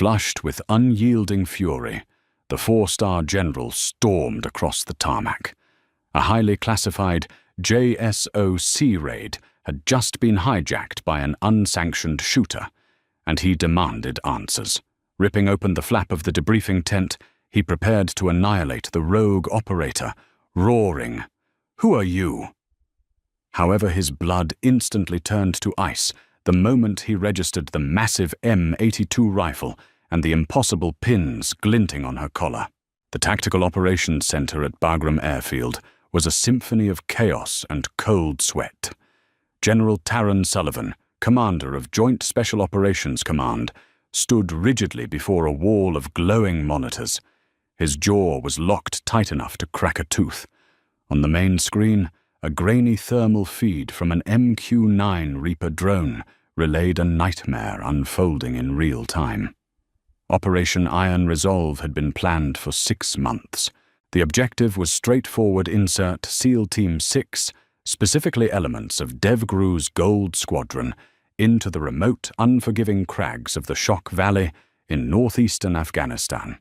Flushed with unyielding fury, the four-star general stormed across the tarmac. A highly classified JSOC raid had just been hijacked by an unsanctioned shooter, and he demanded answers. Ripping open the flap of the debriefing tent, he prepared to annihilate the rogue operator, roaring, "Who are you?" However, his blood instantly turned to ice the moment he registered the massive M82 rifle and the impossible pins glinting on her collar. The Tactical Operations Center at Bagram Airfield was a symphony of chaos and cold sweat. General Taron Sullivan, commander of Joint Special Operations Command, stood rigidly before a wall of glowing monitors. His jaw was locked tight enough to crack a tooth. On the main screen, a grainy thermal feed from an MQ-9 Reaper drone relayed a nightmare unfolding in real time. Operation Iron Resolve had been planned for 6 months. The objective was straightforward: insert SEAL Team 6, specifically elements of DevGru's Gold Squadron, into the remote, unforgiving crags of the Shock Valley in northeastern Afghanistan.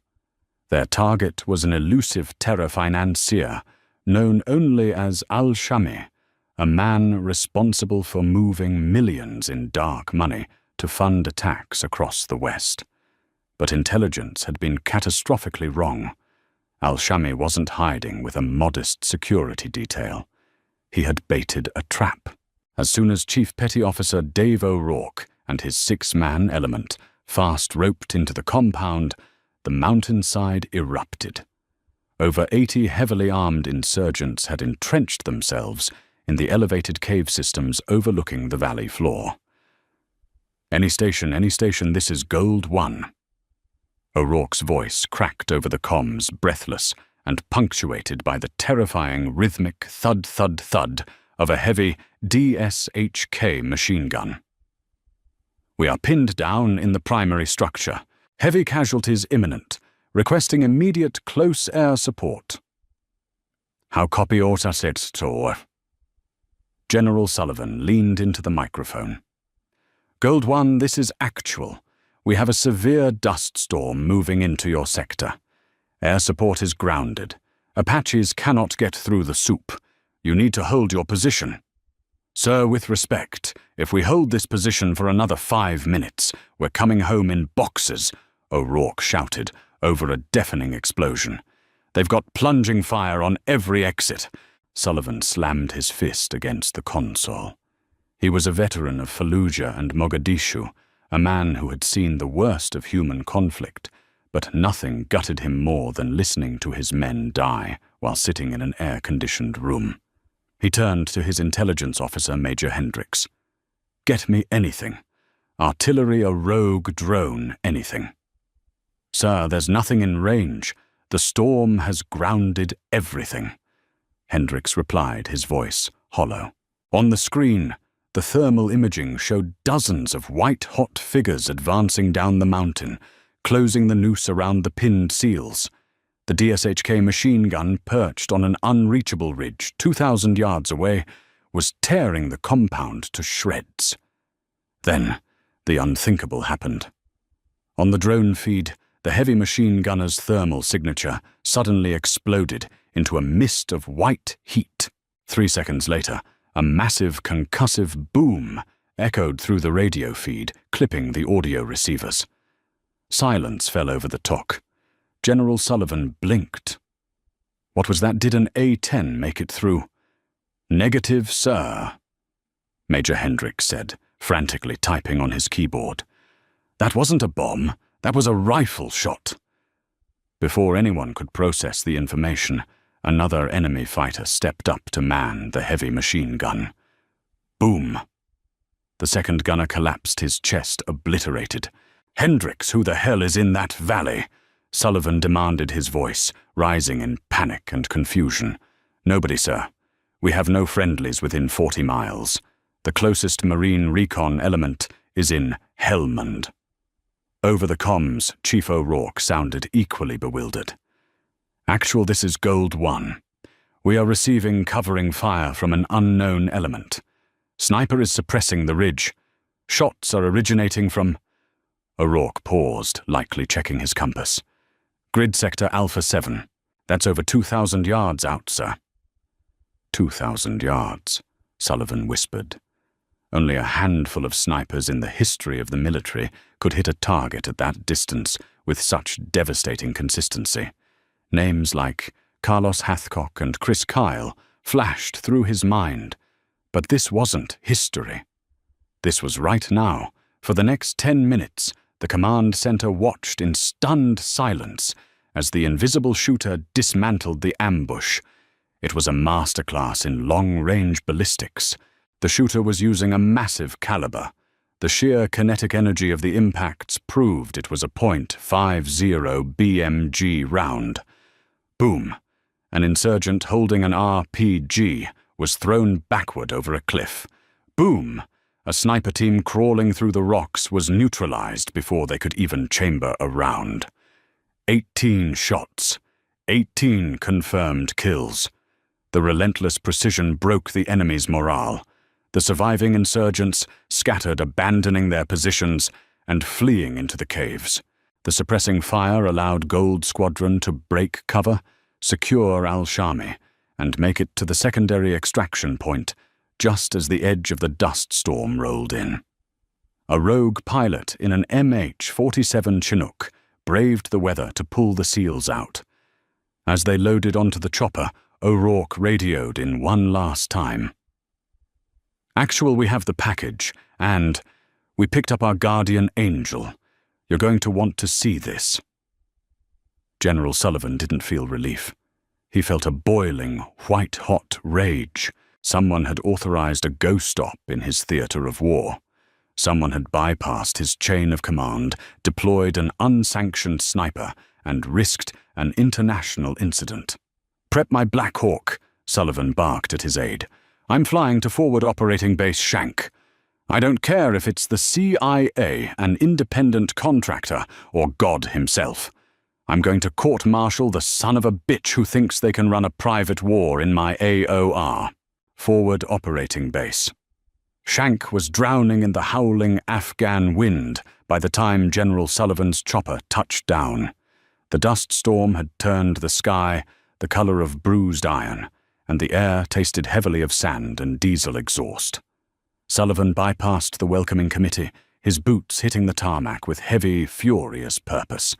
Their target was an elusive terror financier known only as Al-Shami, a man responsible for moving millions in dark money to fund attacks across the West. But intelligence had been catastrophically wrong. Al-Shami wasn't hiding with a modest security detail. He had baited a trap. As soon as Chief Petty Officer Dave O'Rourke and his 6-man element fast roped into the compound, the mountainside erupted. Over 80 heavily armed insurgents had entrenched themselves in the elevated cave systems overlooking the valley floor. Any station, this is Gold 1. O'Rourke's voice cracked over the comms, breathless and punctuated by the terrifying rhythmic thud-thud-thud of a heavy DSHK machine gun. "We are pinned down in the primary structure. Heavy casualties imminent. Requesting immediate close air support." "How copy order set, Tor?" General Sullivan leaned into the microphone. "Gold 1, this is actual. We have a severe dust storm moving into your sector. Air support is grounded. Apaches cannot get through the soup. You need to hold your position." "Sir, with respect, if we hold this position for another 5 minutes, we're coming home in boxes," O'Rourke shouted over a deafening explosion. "They've got plunging fire on every exit." Sullivan slammed his fist against the console. He was a veteran of Fallujah and Mogadishu, a man who had seen the worst of human conflict, but nothing gutted him more than listening to his men die while sitting in an air-conditioned room. He turned to his intelligence officer, Major Hendricks. "Get me anything. Artillery, a rogue drone, anything." "Sir, there's nothing in range. The storm has grounded everything," Hendricks replied, his voice hollow. On the screen, the thermal imaging showed dozens of white-hot figures advancing down the mountain, closing the noose around the pinned SEALs. The DSHK machine gun, perched on an unreachable ridge 2,000 yards away, was tearing the compound to shreds. Then, the unthinkable happened. On the drone feed, the heavy machine gunner's thermal signature suddenly exploded into a mist of white heat. 3 seconds later, a massive concussive boom echoed through the radio feed, clipping the audio receivers. Silence fell over the TOC. General Sullivan blinked. "What was that? Did an A-10 make it through?" "Negative, sir," Major Hendricks said, frantically typing on his keyboard. "That wasn't a bomb. That was a rifle shot." Before anyone could process the information, another enemy fighter stepped up to man the heavy machine gun. Boom! The second gunner collapsed, his chest obliterated. "Hendricks, who the hell is in that valley?" Sullivan demanded, his voice rising in panic and confusion. "Nobody, sir. We have no friendlies within 40 miles. The closest Marine recon element is in Helmand." Over the comms, Chief O'Rourke sounded equally bewildered. "Actual, this is Gold 1. We are receiving covering fire from an unknown element. Sniper is suppressing the ridge. Shots are originating from..." O'Rourke paused, likely checking his compass. "Grid sector Alpha 7. That's over 2,000 yards out, sir." 2,000 yards, Sullivan whispered. Only a handful of snipers in the history of the military could hit a target at that distance with such devastating consistency. Names like Carlos Hathcock and Chris Kyle flashed through his mind, but this wasn't history. This was right now. For the next 10 minutes, the command center watched in stunned silence as the invisible shooter dismantled the ambush. It was a masterclass in long-range ballistics. The shooter was using a massive caliber. The sheer kinetic energy of the impacts proved it was a .50 BMG round. Boom! An insurgent holding an RPG was thrown backward over a cliff. Boom! A sniper team crawling through the rocks was neutralized before they could even chamber a round. 18 shots. 18 confirmed kills. The relentless precision broke the enemy's morale. The surviving insurgents scattered, abandoning their positions and fleeing into the caves. The suppressing fire allowed Gold Squadron to break cover, secure Al-Shami, and make it to the secondary extraction point just as the edge of the dust storm rolled in. A rogue pilot in an MH-47 Chinook braved the weather to pull the SEALs out. As they loaded onto the chopper, O'Rourke radioed in one last time. "Actual, we have the package, and we picked up our guardian angel. You're going to want to see this." General Sullivan didn't feel relief. He felt a boiling, white-hot rage. Someone had authorized a go-stop in his theater of war. Someone had bypassed his chain of command, deployed an unsanctioned sniper, and risked an international incident. "Prep my Black Hawk," Sullivan barked at his aide. "I'm flying to Forward Operating Base Shank. I don't care if it's the CIA, an independent contractor, or God himself. I'm going to court-martial the son of a bitch who thinks they can run a private war in my AOR. Forward Operating Base." Shank was drowning in the howling Afghan wind by the time General Sullivan's chopper touched down. The dust storm had turned the sky the color of bruised iron, and the air tasted heavily of sand and diesel exhaust. Sullivan bypassed the welcoming committee, his boots hitting the tarmac with heavy, furious purpose.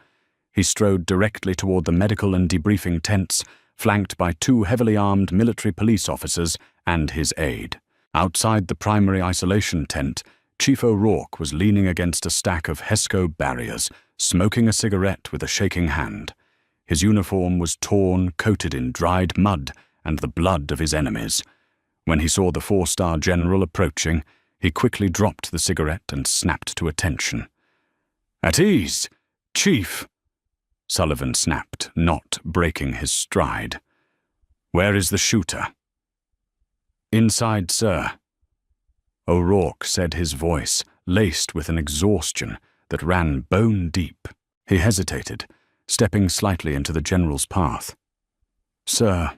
He strode directly toward the medical and debriefing tents, flanked by 2 heavily armed military police officers and his aide. Outside the primary isolation tent, Chief O'Rourke was leaning against a stack of HESCO barriers, smoking a cigarette with a shaking hand. His uniform was torn, coated in dried mud and the blood of his enemies. When he saw the 4-star general approaching, he quickly dropped the cigarette and snapped to attention. "At ease, Chief," Sullivan snapped, not breaking his stride. "Where is the shooter?" "Inside, sir." O'Rourke said, his voice laced with an exhaustion that ran bone deep. He hesitated, stepping slightly into the general's path. "Sir,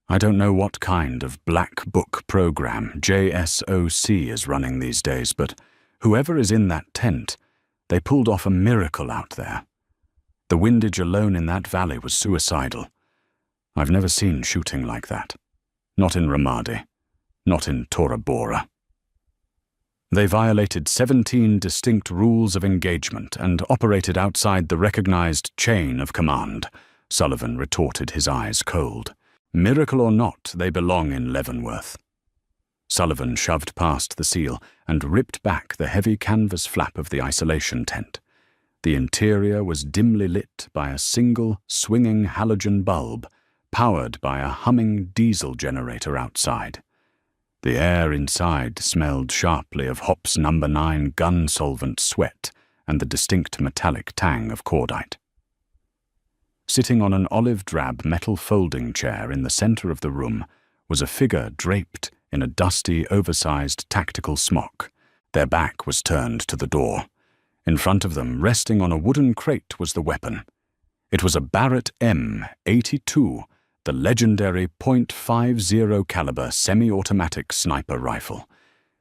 I don't know what kind of black book program JSOC is running these days, but whoever is in that tent, they pulled off a miracle out there. The windage alone in that valley was suicidal. I've never seen shooting like that. Not in Ramadi, not in Tora Bora. They violated 17 distinct rules of engagement and operated outside the recognized chain of command," Sullivan retorted, his eyes cold. "Miracle or not, they belong in Leavenworth." Sullivan shoved past the SEAL and ripped back the heavy canvas flap of the isolation tent. The interior was dimly lit by a single, swinging halogen bulb, powered by a humming diesel generator outside. The air inside smelled sharply of Hop's No. 9 gun solvent sweat and the distinct metallic tang of cordite. Sitting on an olive-drab metal folding chair in the center of the room was a figure draped in a dusty, oversized tactical smock. Their back was turned to the door. In front of them, resting on a wooden crate, was the weapon. It was a Barrett M82, the legendary .50 caliber semi-automatic sniper rifle.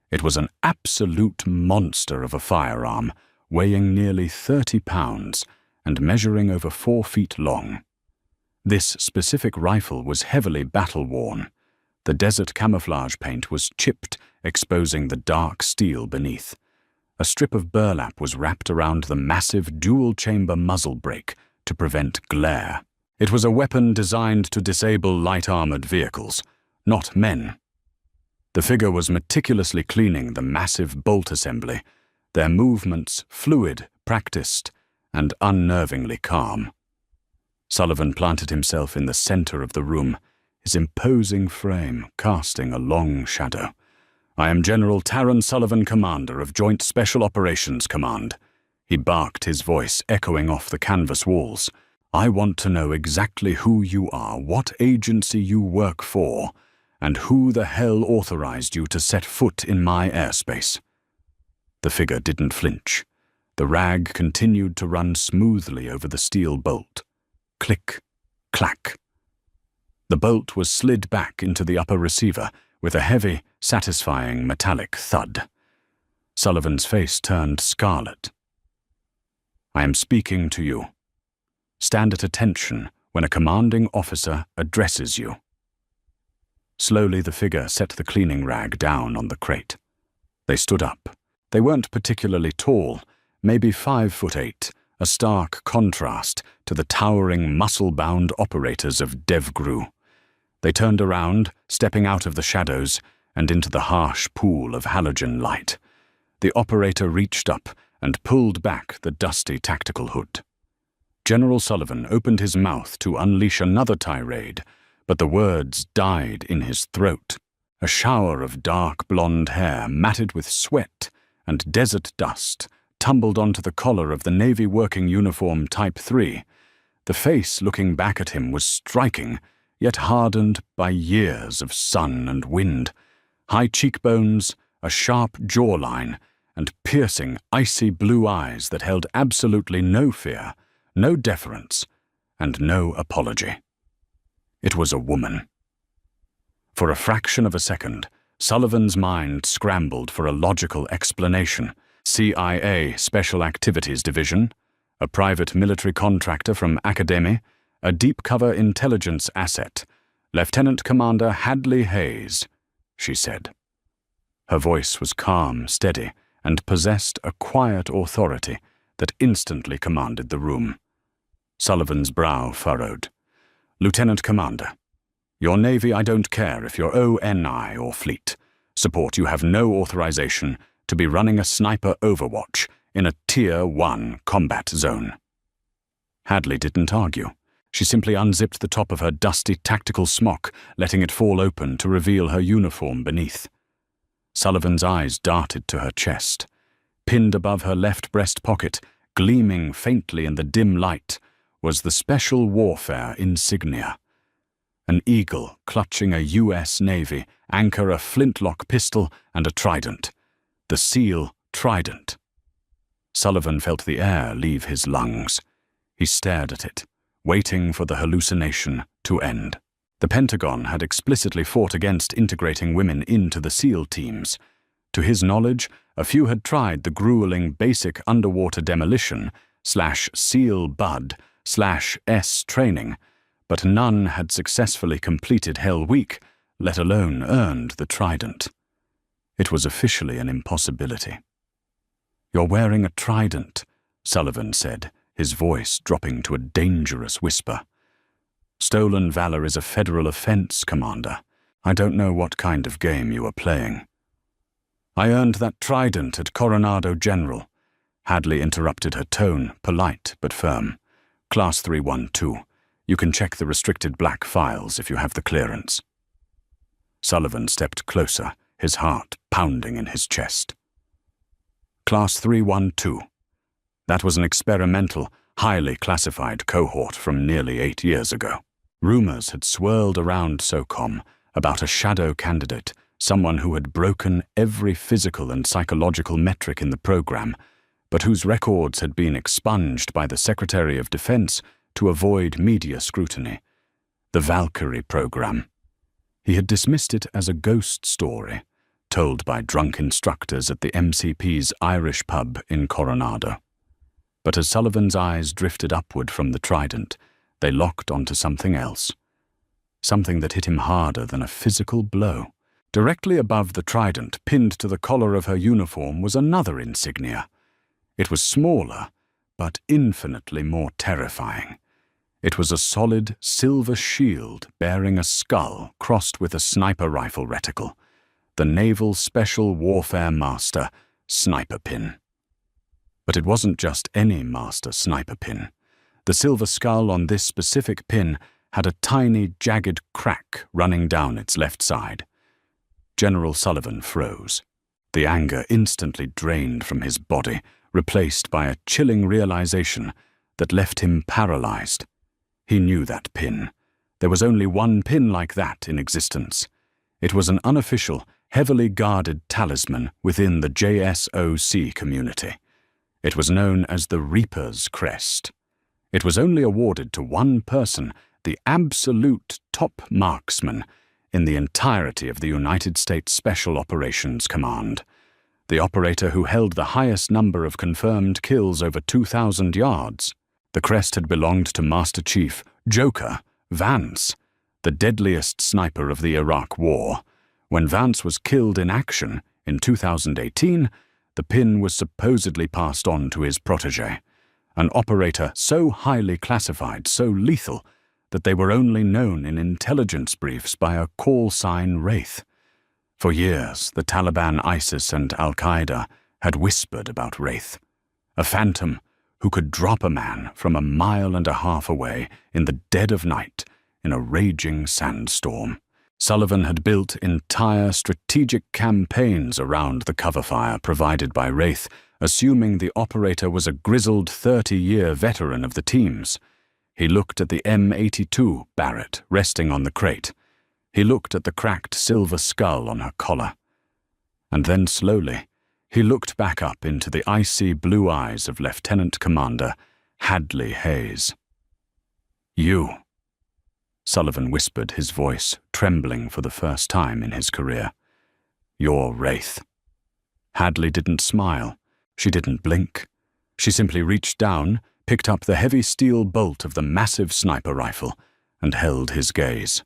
It was an absolute monster of a firearm, weighing nearly 30 pounds and measuring over 4 feet long. This specific rifle was heavily battle-worn. The desert camouflage paint was chipped, exposing the dark steel beneath. A strip of burlap was wrapped around the massive dual-chamber muzzle brake to prevent glare. It was a weapon designed to disable light-armored vehicles, not men. The figure was meticulously cleaning the massive bolt assembly, their movements fluid, practiced, and unnervingly calm. Sullivan planted himself in the center of the room, his imposing frame casting a long shadow. "I am General Taron Sullivan, Commander of Joint Special Operations Command." He barked, his voice echoing off the canvas walls. "I want to know exactly who you are, what agency you work for, and who the hell authorized you to set foot in my airspace." The figure didn't flinch. The rag continued to run smoothly over the steel bolt. Click, clack. The bolt was slid back into the upper receiver with a heavy, satisfying metallic thud. Sullivan's face turned scarlet. "I am speaking to you. Stand at attention when a commanding officer addresses you." Slowly the figure set the cleaning rag down on the crate. They stood up. They weren't particularly tall, maybe 5'8", a stark contrast to the towering, muscle-bound operators of DevGru. They turned around, stepping out of the shadows and into the harsh pool of halogen light. The operator reached up and pulled back the dusty tactical hood. General Sullivan opened his mouth to unleash another tirade, but the words died in his throat. A shower of dark blonde hair matted with sweat and desert dust tumbled onto the collar of the Navy working uniform Type 3. The face looking back at him was striking, yet hardened by years of sun and wind. High cheekbones, a sharp jawline, and piercing, icy blue eyes that held absolutely no fear, no deference, and no apology. It was a woman. For a fraction of a second, Sullivan's mind scrambled for a logical explanation. CIA Special Activities Division, a private military contractor from Academy, a deep-cover intelligence asset, Lieutenant Commander Hadley Hayes, she said. Her voice was calm, steady, and possessed a quiet authority that instantly commanded the room. Sullivan's brow furrowed. "Lieutenant Commander, your Navy, I don't care if you're ONI or Fleet, support you have no authorization to be running a sniper overwatch in a Tier 1 combat zone." Hadley didn't argue. She simply unzipped the top of her dusty tactical smock, letting it fall open to reveal her uniform beneath. Sullivan's eyes darted to her chest. Pinned above her left breast pocket, gleaming faintly in the dim light, was the Special Warfare insignia. An eagle clutching a U.S. Navy anchor, a flintlock pistol, and a trident. The SEAL Trident. Sullivan felt the air leave his lungs. He stared at it, waiting for the hallucination to end. The Pentagon had explicitly fought against integrating women into the SEAL teams. To his knowledge, a few had tried the grueling basic underwater demolition /SEAL BUD/S training, but none had successfully completed Hell Week, let alone earned the Trident. It was officially an impossibility. "You're wearing a trident," Sullivan said, his voice dropping to a dangerous whisper. "Stolen valor is a federal offense, Commander. I don't know what kind of game you are playing." "I earned that trident at Coronado General." Hadley interrupted, her tone polite but firm. "Class 312. You can check the restricted black files if you have the clearance." Sullivan stepped closer, his heart pounding in his chest. Class 312. That was an experimental, highly classified cohort from nearly 8 years ago. Rumors had swirled around SOCOM about a shadow candidate, someone who had broken every physical and psychological metric in the program, but whose records had been expunged by the Secretary of Defense to avoid media scrutiny. The Valkyrie program. He had dismissed it as a ghost story, told by drunk instructors at the MCP's Irish pub in Coronado. But as Sullivan's eyes drifted upward from the trident, they locked onto something else. Something that hit him harder than a physical blow. Directly above the trident, pinned to the collar of her uniform, was another insignia. It was smaller, but infinitely more terrifying. It was a solid silver shield bearing a skull crossed with a sniper rifle reticle, the Naval Special Warfare Master Sniper Pin. But it wasn't just any Master Sniper Pin. The silver skull on this specific pin had a tiny, jagged crack running down its left side. General Sullivan froze. The anger instantly drained from his body, replaced by a chilling realization that left him paralyzed. He knew that pin. There was only one pin like that in existence. It was an unofficial, heavily guarded talisman within the JSOC community. It was known as the Reaper's Crest. It was only awarded to one person, the absolute top marksman in the entirety of the United States Special Operations Command, the operator who held the highest number of confirmed kills over 2,000 yards. The crest had belonged to Master Chief Joker Vance, the deadliest sniper of the Iraq War. When Vance was killed in action in 2018, the pin was supposedly passed on to his protege, an operator so highly classified, so lethal, that they were only known in intelligence briefs by a call sign Wraith. For years, the Taliban, ISIS, and Al-Qaeda had whispered about Wraith, a phantom who could drop a man from 1.5 miles away in the dead of night in a raging sandstorm. Sullivan had built entire strategic campaigns around the cover fire provided by Wraith, assuming the operator was a grizzled 30-year veteran of the teams. He looked at the M82 Barrett resting on the crate. He looked at the cracked silver skull on her collar. And then slowly, he looked back up into the icy blue eyes of Lieutenant Commander Hadley Hayes. "You," Sullivan whispered, his voice trembling for the first time in his career. "You're Wraith." Hadley didn't smile. She didn't blink. She simply reached down, picked up the heavy steel bolt of the massive sniper rifle, and held his gaze.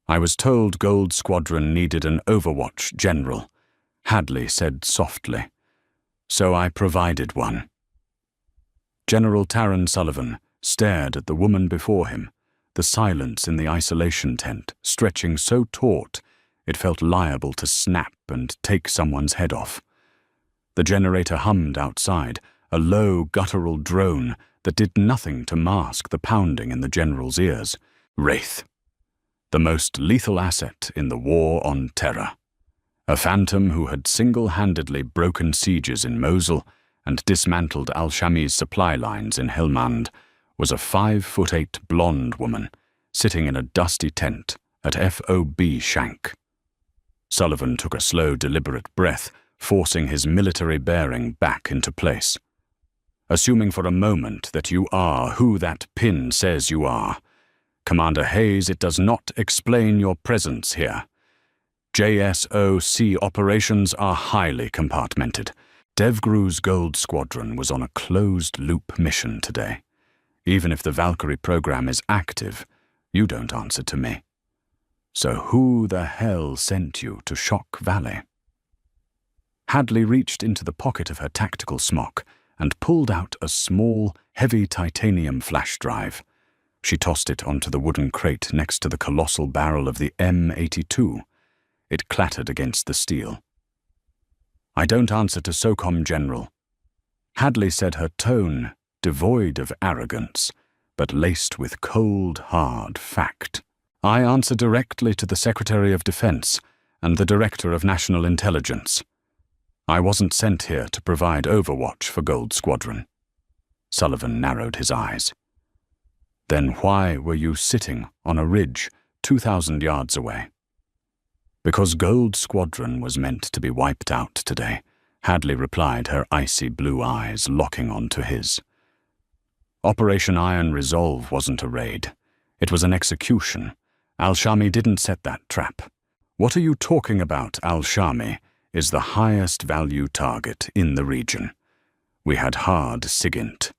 "I was told Gold Squadron needed an Overwatch general," Hadley said softly. "So I provided one." General Taryn Sullivan stared at the woman before him, the silence in the isolation tent stretching so taut it felt liable to snap and take someone's head off. The generator hummed outside, a low, guttural drone that did nothing to mask the pounding in the general's ears. Wraith, the most lethal asset in the war on terror. A phantom who had single-handedly broken sieges in Mosul and dismantled al-Shami's supply lines in Helmand, was a 5'8" blonde woman sitting in a dusty tent at FOB Shank. Sullivan took a slow, deliberate breath, forcing his military bearing back into place. "Assuming for a moment that you are who that pin says you are, Commander Hayes, it does not explain your presence here. JSOC operations are highly compartmented. Devgru's Gold Squadron was on a closed-loop mission today. Even if the Valkyrie program is active, you don't answer to me. So who the hell sent you to Shock Valley?" Hadley reached into the pocket of her tactical smock and pulled out a small, heavy titanium flash drive. She tossed it onto the wooden crate next to the colossal barrel of the M82. It clattered against the steel. "I don't answer to SOCOM, General." Hadley said, her tone devoid of arrogance, but laced with cold, hard fact. "I answer directly to the Secretary of Defense and the Director of National Intelligence. I wasn't sent here to provide Overwatch for Gold Squadron." Sullivan narrowed his eyes. "Then why were you sitting on a ridge 2,000 yards away?" "Because Gold Squadron was meant to be wiped out today," Hadley replied, her icy blue eyes locking onto his. "Operation Iron Resolve wasn't a raid. It was an execution. Al-Shami didn't set that trap. What are you talking about? Al-Shami is the highest value target in the region. We had hard SIGINT.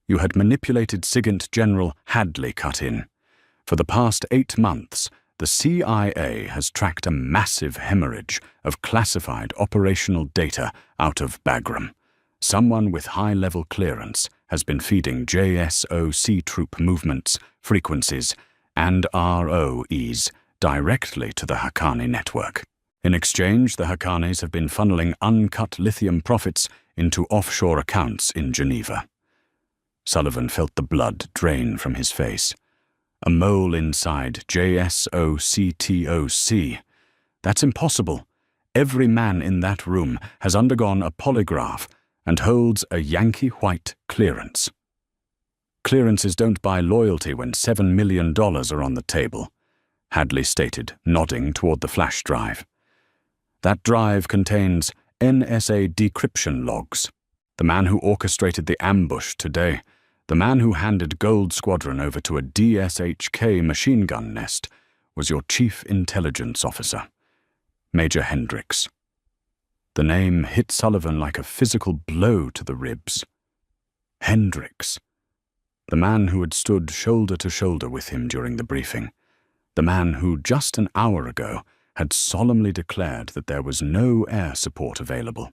You had manipulated SIGINT General Hadley cut in. For the past 8 months, the CIA has tracked a massive hemorrhage of classified operational data out of Bagram. Someone with high-level clearance has been feeding JSOC troop movements, frequencies, and ROEs directly to the Haqqani network. In exchange, the Haqqanis have been funneling uncut lithium profits into offshore accounts in Geneva. Sullivan felt the blood drain from his face. A mole inside JSOCTOC. That's impossible. Every man in that room has undergone a polygraph and holds a Yankee White clearance. Clearances don't buy loyalty when $7 million are on the table, Hadley stated, nodding toward the flash drive. That drive contains NSA decryption logs. The man who orchestrated the ambush today, the man who handed Gold Squadron over to a DSHK machine gun nest, was your chief intelligence officer, Major Hendricks. The name hit Sullivan like a physical blow to the ribs. Hendricks. The man who had stood shoulder to shoulder with him during the briefing. The man who, just an hour ago, had solemnly declared that there was no air support available.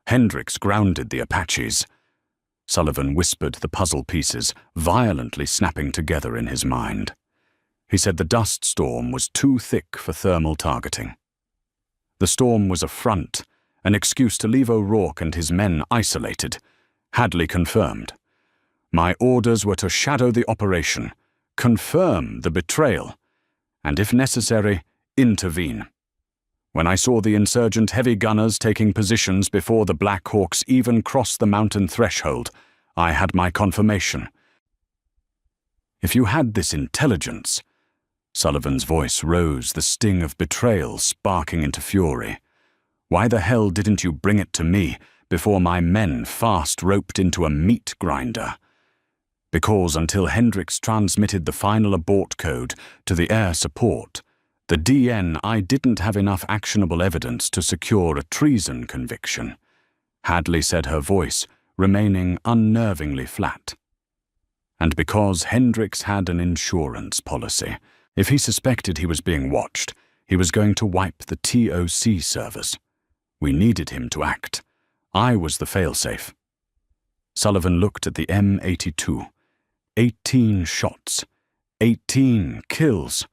Hendricks grounded the Apaches. Sullivan whispered the puzzle pieces, violently snapping together in his mind. He said the dust storm was too thick for thermal targeting. The storm was a front, an excuse to leave O'Rourke and his men isolated. Hadley confirmed. My orders were to shadow the operation, confirm the betrayal, and if necessary, intervene. When I saw the insurgent heavy gunners taking positions before the Black Hawks even crossed the mountain threshold, I had my confirmation. If you had this intelligence, Sullivan's voice rose, the sting of betrayal sparking into fury. Why the hell didn't you bring it to me before my men fast roped into a meat grinder? Because until Hendricks transmitted the final abort code to the air support, the DN, I didn't have enough actionable evidence to secure a treason conviction, Hadley said, her voice remaining unnervingly flat. And because Hendricks had an insurance policy, if he suspected he was being watched, he was going to wipe the TOC servers. We needed him to act. I was the failsafe. Sullivan looked at the M82. 18 shots. 18 kills.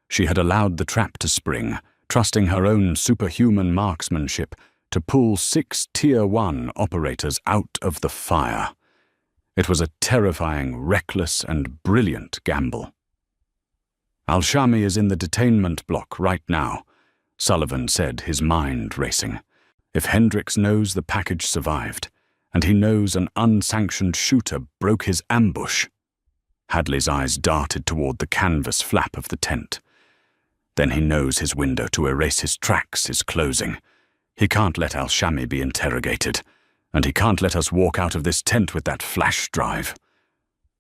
She had allowed the trap to spring, trusting her own superhuman marksmanship to pull 6 Tier 1 operators out of the fire. It was a terrifying, reckless, and brilliant gamble. Al-Shami is in the detainment block right now, Sullivan said, his mind racing. If Hendricks knows the package survived, and he knows an unsanctioned shooter broke his ambush. Hadley's eyes darted toward the canvas flap of the tent. Then he knows his window to erase his tracks is closing. He can't let Al-Shami be interrogated, and he can't let us walk out of this tent with that flash drive.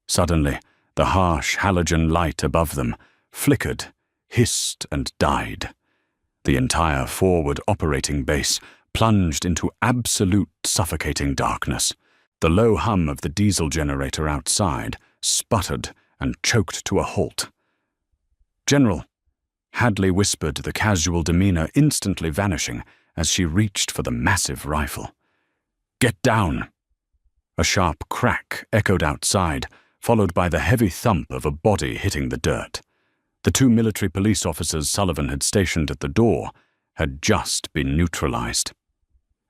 Suddenly, the harsh halogen light above them flickered, hissed, and died. The entire forward operating base plunged into absolute suffocating darkness. The low hum of the diesel generator outside sputtered and choked to a halt. General, Hadley whispered, the casual demeanor instantly vanishing as she reached for the massive rifle. Get down! A sharp crack echoed outside, followed by the heavy thump of a body hitting the dirt. The 2 military police officers Sullivan had stationed at the door had just been neutralized.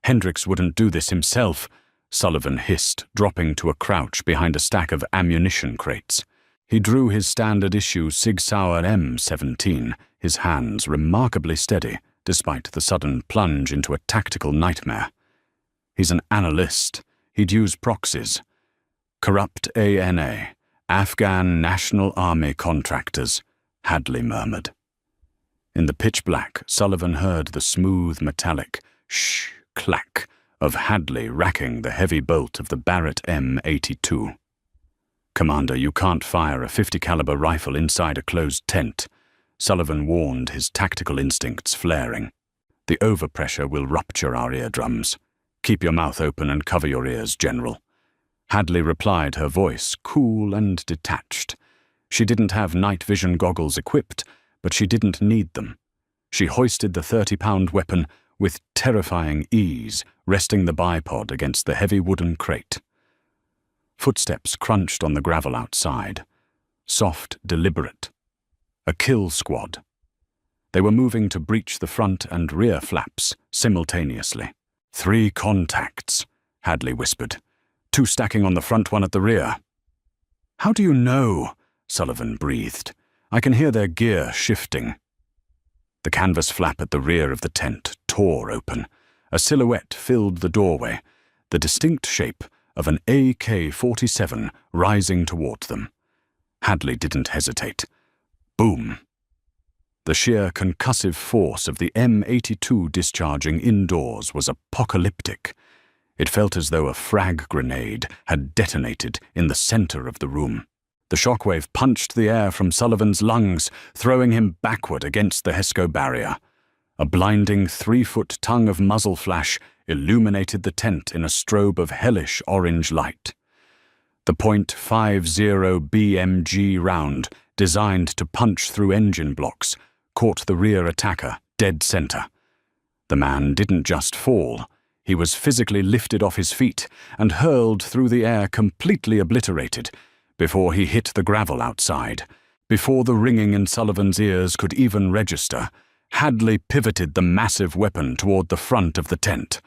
Hendricks wouldn't do this himself, Sullivan hissed, dropping to a crouch behind a stack of ammunition crates. He drew his standard-issue Sig Sauer M17, his hands remarkably steady despite the sudden plunge into a tactical nightmare. He's an analyst. He'd use proxies. Corrupt ANA, Afghan National Army contractors, Hadley murmured. In the pitch black, Sullivan heard the smooth metallic shh-clack of Hadley racking the heavy bolt of the Barrett M82. Commander, you can't fire a .50 caliber rifle inside a closed tent, Sullivan warned, his tactical instincts flaring. "The overpressure will rupture our eardrums. Keep your mouth open and cover your ears, General." Hadley replied, her voice cool and detached. She didn't have night vision goggles equipped, but she didn't need them. She hoisted the 30-pound weapon with terrifying ease, resting the bipod against the heavy wooden crate. Footsteps crunched on the gravel outside. Soft, deliberate. A kill squad. They were moving to breach the front and rear flaps simultaneously. "3 contacts," Hadley whispered. "2 stacking on the front, 1 at the rear." "How do you know?" Sullivan breathed. "I can hear their gear shifting." The canvas flap at the rear of the tent tore open. A silhouette filled the doorway, the distinct shape of an AK-47 rising toward them. Hadley didn't hesitate. Boom! The sheer concussive force of the M82 discharging indoors was apocalyptic. It felt as though a frag grenade had detonated in the center of the room. The shockwave punched the air from Sullivan's lungs, throwing him backward against the HESCO barrier. A blinding 3-foot tongue of muzzle flash illuminated the tent in a strobe of hellish orange light. The .50 BMG round, designed to punch through engine blocks, caught the rear attacker dead center. The man didn't just fall. He was physically lifted off his feet and hurled through the air, completely obliterated, before he hit the gravel outside. Before the ringing in Sullivan's ears could even register, Hadley pivoted the massive weapon toward the front of the tent.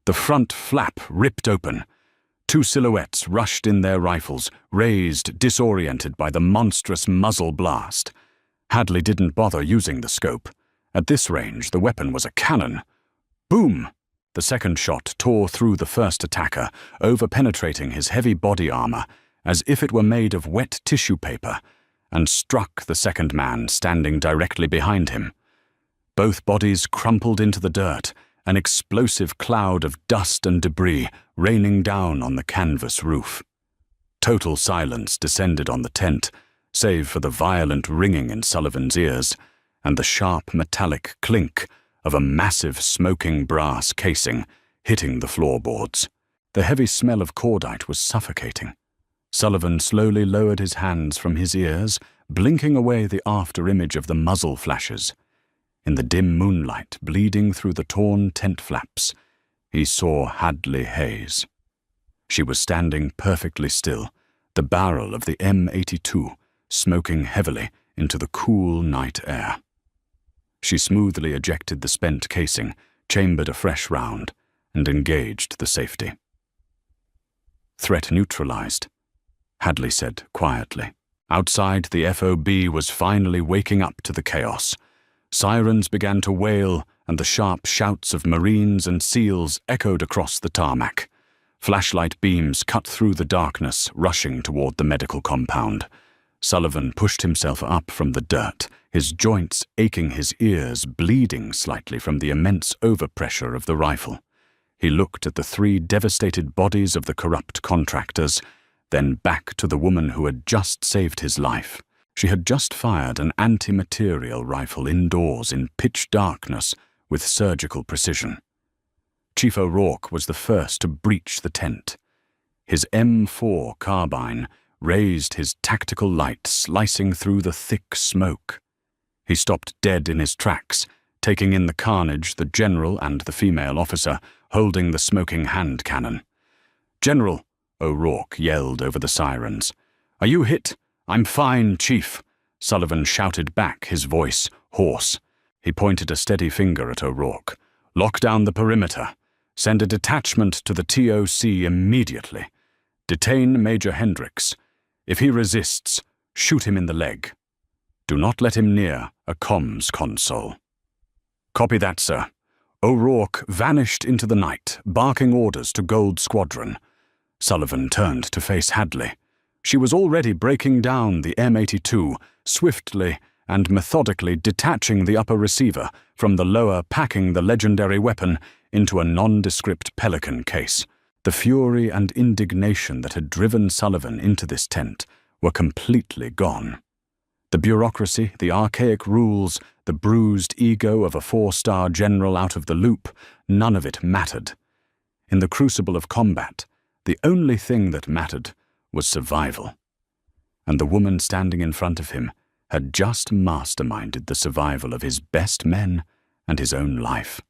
The front flap ripped open. 2 silhouettes rushed in their rifles, raised, disoriented by the monstrous muzzle blast. Hadley didn't bother using the scope. At this range, the weapon was a cannon. Boom! The second shot tore through the first attacker, over-penetrating his heavy body armor, as if it were made of wet tissue paper, and struck the second man standing directly behind him. Both bodies crumpled into the dirt, an explosive cloud of dust and debris raining down on the canvas roof. Total silence descended on the tent, save for the violent ringing in Sullivan's ears and the sharp metallic clink of a massive smoking brass casing hitting the floorboards. The heavy smell of cordite was suffocating. Sullivan slowly lowered his hands from his ears, blinking away the after-image of the muzzle flashes. In the dim moonlight bleeding through the torn tent flaps, he saw Hadley Hayes. She was standing perfectly still, the barrel of the M82 smoking heavily into the cool night air. She smoothly ejected the spent casing, chambered a fresh round, and engaged the safety. "Threat neutralized," Hadley said quietly. Outside, the FOB was finally waking up to the chaos. Sirens began to wail, and the sharp shouts of Marines and SEALs echoed across the tarmac. Flashlight beams cut through the darkness, rushing toward the medical compound. Sullivan pushed himself up from the dirt, his joints aching, his ears bleeding slightly from the immense overpressure of the rifle. He looked at the 3 devastated bodies of the corrupt contractors, then back to the woman who had just saved his life. She had just fired an anti-material rifle indoors in pitch darkness with surgical precision. Chief O'Rourke was the first to breach the tent. His M4 carbine raised his tactical light, slicing through the thick smoke. He stopped dead in his tracks, taking in the carnage, the general and the female officer holding the smoking hand cannon. "General," O'Rourke yelled over the sirens. "Are you hit?" "I'm fine, Chief," Sullivan shouted back, his voice hoarse. He pointed a steady finger at O'Rourke. "Lock down the perimeter. Send a detachment to the TOC immediately. Detain Major Hendricks. If he resists, shoot him in the leg. Do not let him near a comms console." "Copy that, sir." O'Rourke vanished into the night, barking orders to Gold Squadron. Sullivan turned to face Hadley. She was already breaking down the M82, swiftly and methodically detaching the upper receiver from the lower, packing the legendary weapon into a nondescript Pelican case. The fury and indignation that had driven Sullivan into this tent were completely gone. The bureaucracy, the archaic rules, the bruised ego of a 4-star general out of the loop, none of it mattered. In the crucible of combat, the only thing that mattered was survival. And the woman standing in front of him had just masterminded the survival of his best men and his own life.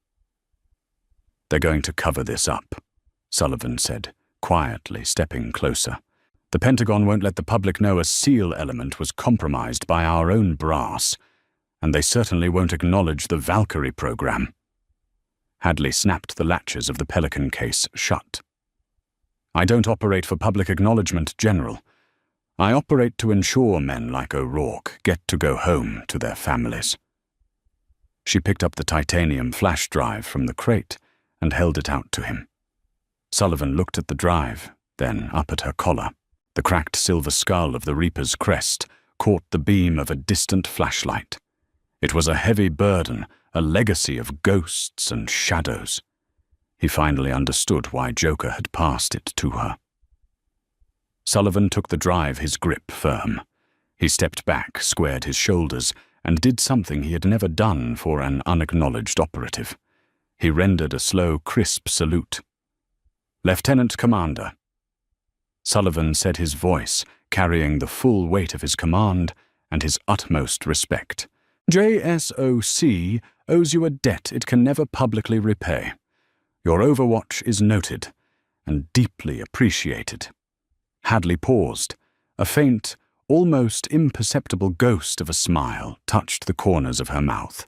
"They're going to cover this up," Sullivan said, quietly stepping closer. "The Pentagon won't let the public know a SEAL element was compromised by our own brass, and they certainly won't acknowledge the Valkyrie program." Hadley snapped the latches of the Pelican case shut. "I don't operate for public acknowledgement, General. I operate to ensure men like O'Rourke get to go home to their families." She picked up the titanium flash drive from the crate and held it out to him. Sullivan looked at the drive, then up at her collar. The cracked silver skull of the Reaper's crest caught the beam of a distant flashlight. It was a heavy burden, a legacy of ghosts and shadows. He finally understood why Joker had passed it to her. Sullivan took the drive, his grip firm. He stepped back, squared his shoulders, and did something he had never done for an unacknowledged operative. He rendered a slow, crisp salute. "Lieutenant Commander." Sullivan said, his voice carrying the full weight of his command and his utmost respect. "JSOC owes you a debt it can never publicly repay. Your overwatch is noted and deeply appreciated." Hadley paused. A faint, almost imperceptible ghost of a smile touched the corners of her mouth.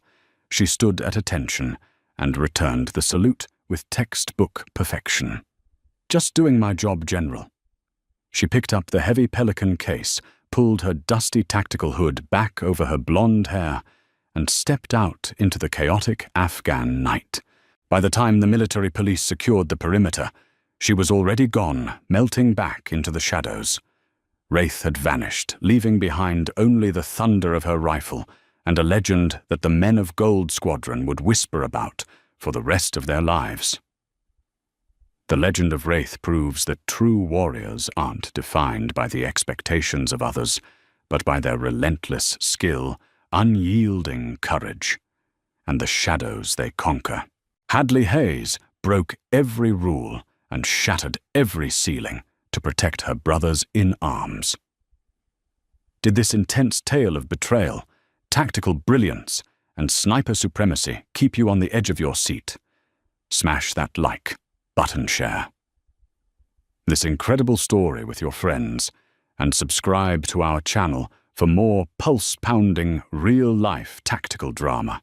She stood at attention and returned the salute with textbook perfection. "Just doing my job, General." She picked up the heavy Pelican case, pulled her dusty tactical hood back over her blonde hair, and stepped out into the chaotic Afghan night. By the time the military police secured the perimeter, she was already gone, melting back into the shadows. Wraith had vanished, leaving behind only the thunder of her rifle and a legend that the Men of Gold Squadron would whisper about for the rest of their lives. The legend of Wraith proves that true warriors aren't defined by the expectations of others, but by their relentless skill, unyielding courage, and the shadows they conquer. Hadley Hayes broke every rule and shattered every ceiling to protect her brothers in arms. Did this intense tale of betrayal, tactical brilliance, and sniper supremacy keep you on the edge of your seat? Smash that like button, share this incredible story with your friends, and subscribe to our channel for more pulse-pounding, real-life tactical drama.